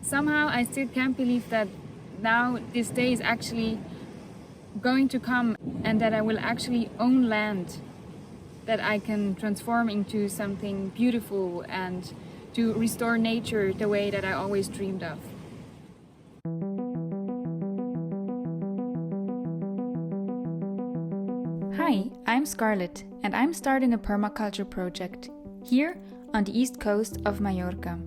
somehow I still can't believe that now this day is actually going to come and that I will actually own land that I can transform into something beautiful and to restore nature the way that I always dreamed of. Hi, I'm Scarlett and I'm starting a permaculture project here on the east coast of Mallorca.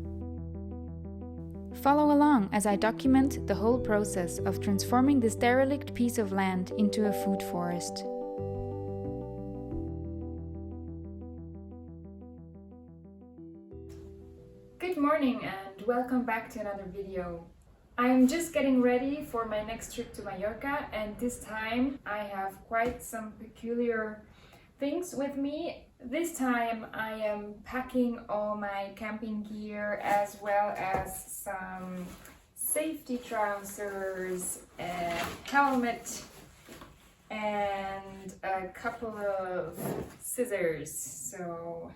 Follow along as I document the whole process of transforming this derelict piece of land into a food forest. Good morning and welcome back to another video. I'm just getting ready for my next trip to Mallorca, and this time I have quite some peculiar things with me. This time I am packing all my camping gear as well as some safety trousers, a helmet and a couple of scissors. So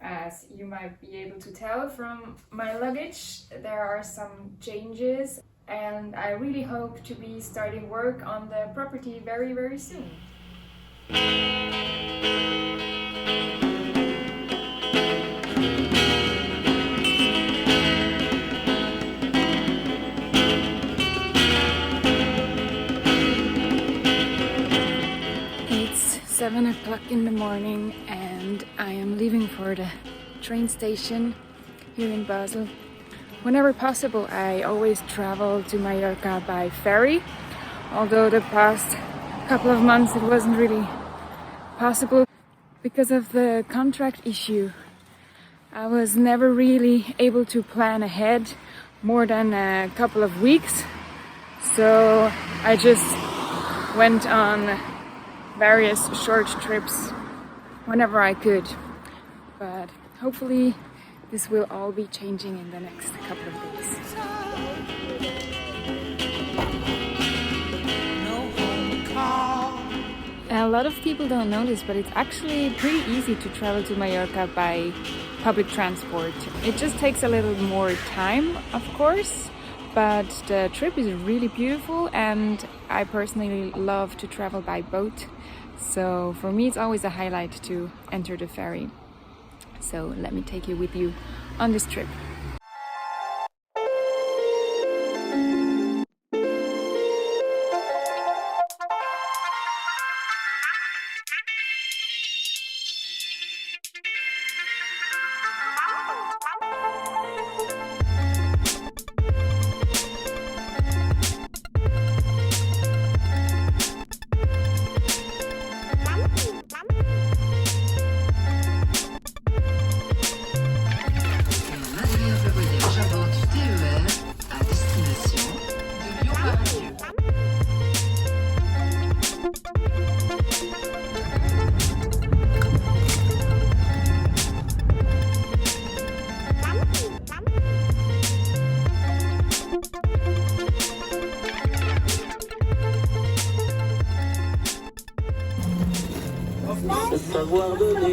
as you might be able to tell from my luggage, there are some changes and I really hope to be starting work on the property very soon. It's 7 o'clock in the morning and I am leaving for the train station here in Basel. Whenever possible, I always travel to Mallorca by ferry, although the past couple of months it wasn't really possible because of the contract issue. I was never really able to plan ahead more than a couple of weeks, so I just went on various short trips whenever I could. But hopefully this will all be changing in the next couple of days. A lot of people don't know this, but it's actually pretty easy to travel to Mallorca by public transport. It just takes a little more time, of course, but the trip is really beautiful and I personally love to travel by boat. So for me it's always a highlight to enter the ferry. So let me take you with you on this trip. Savoir donner,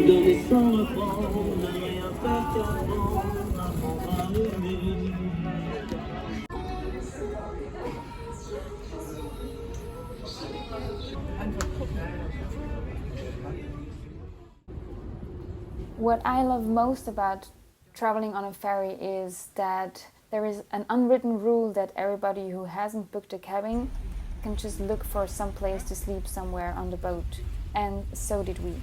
donner sans reprendre, ne rien faire qu'apprendre, apprendre à aimer. What I love most about traveling on a ferry is that there is an unwritten rule that everybody who hasn't booked a cabin can just look for some place to sleep somewhere on the boat, and so did we.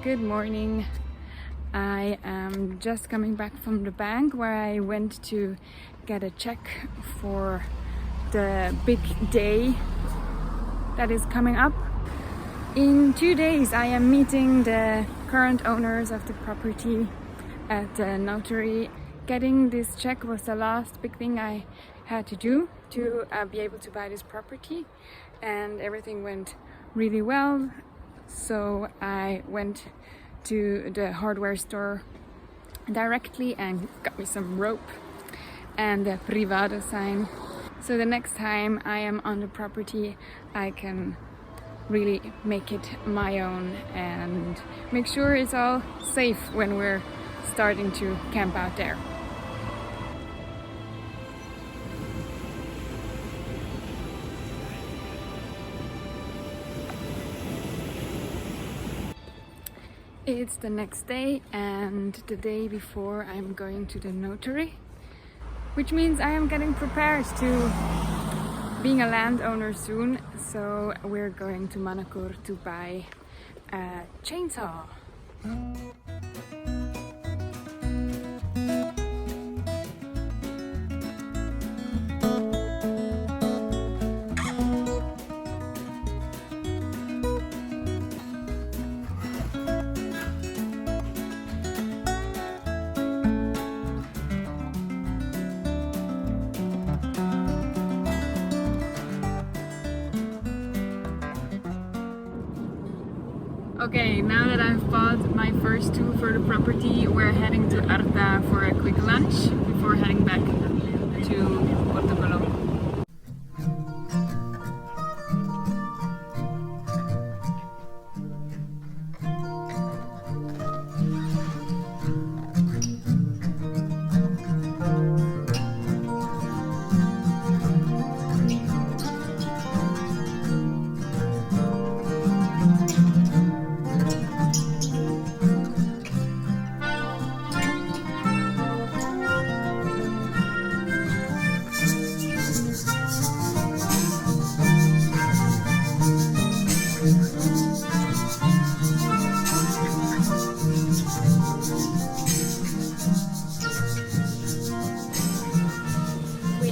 Good morning. I am just coming back from the bank where I went to get a check for the big day that is coming up. In 2 days I am meeting the current owners of the property at the notary. Getting this check was the last big thing I had to do to be able to buy this property, and everything went really well. So I went to the hardware store directly and got me some rope and the privado sign. So the next time I am on the property, I can really make it my own and make sure it's all safe when we're starting to camp out there. It's the next day and the day before I'm going to the notary, which means I am getting prepared to being a landowner soon. So we're going to Manacor to buy a chainsaw. Okay, now that I've bought my first tool for the property, we're heading to Arta for a quick lunch before heading back to Portobello.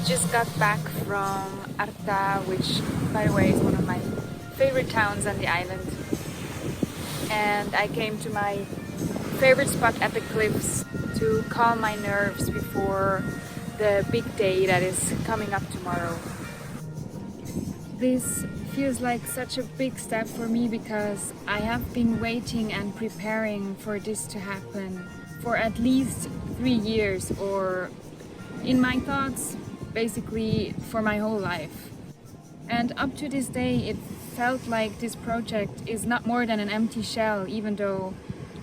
Just got back from Arta, which by the way is one of my favorite towns on the island, and I came to my favorite spot at the cliffs to calm my nerves before the big day that is coming up tomorrow. This feels like such a big step for me because I have been waiting and preparing for this to happen for at least 3 years, or in my thoughts basically for my whole life. And up to this day it felt like this project is not more than an empty shell, even though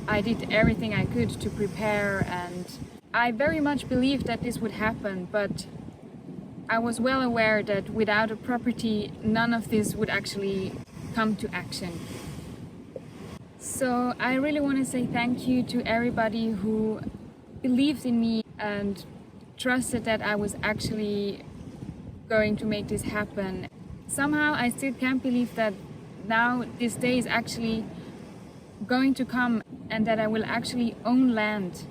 I did everything I could to prepare, and I very much believed that this would happen, but I was well aware that without a property none of this would actually come to action. So I really want to say thank you to everybody who believed in me and trusted that I was actually going to make this happen. Somehow I still can't believe that now this day is actually going to come and that I will actually own land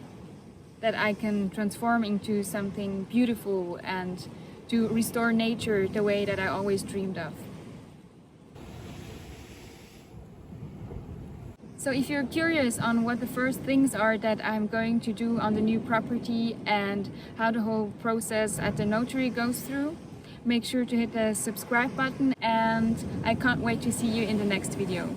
that I can transform into something beautiful and to restore nature the way that I always dreamed of. So if you're curious on what the first things are that I'm going to do on the new property and how the whole process at the notary goes through, make sure to hit the subscribe button, and I can't wait to see you in the next video.